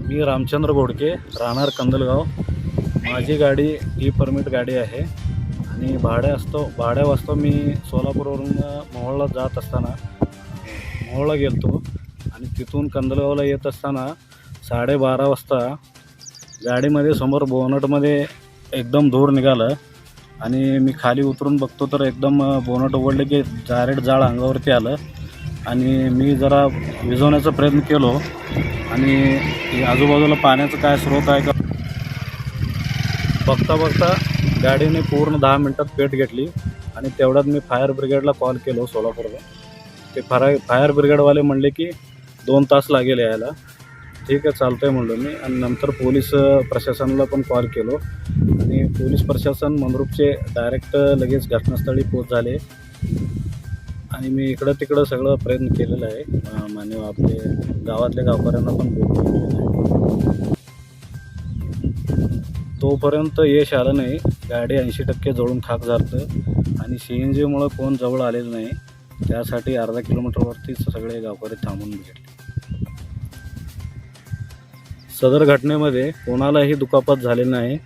मी रामचंद्र गोडके, राहणार कंदलगाव. माझी गाडी ई परमिट गाडी आहे आणि भाड्या वाजतो. मी सोलापूरवरून मोहोळला जात असताना मोहोळला गेलतो आणि तिथून कंदलगावला येत असताना 12:30 वाजता गाडीमध्ये समोर बोनटमध्ये एकदम धूर निघालं आणि मी खाली उतरून बघतो तर एकदम बोनट उघडले की डायरेक्ट जाळ अंगावरती आलं आणि मी जरा विझवण्याचा प्रयत्न केलो आणि आजूबाजूला पाण्याचं काय स्रोत आहे का बघता गाडीने पूर्ण 10 मिनटात पेट घेतली आणि तेवढ्यात मी फायर ब्रिगेडला कॉल केलो सोलापूरला. ते फायर ब्रिगेडवाले म्हणले की 2 तास लागेल यायला. ठीक आहे, चालतं आहे म्हणलो मी. आणि नंतर पोलीस प्रशासनाला पण कॉल केलो आणि पोलीस प्रशासन मंद्रुपचे डायरेक्ट लगेच घटनास्थळी पोच झाले आणि मी इकडं तिकडं सगळं प्रयत्न केलेला आहे. मान्य आपले गावातल्या गावकऱ्यांना पण बोलून तोपर्यंत यश आलं नाही. गाडी 80% जळून खाक झालं आणि CNGमुळं कोण जवळ आलेलं नाही. त्यासाठी अर्धा किलोमीटरवरतीच सगळे गावकरी थांबून घेतले. सदर घटनेमध्ये कोणालाही दुखापत झालेली नाही.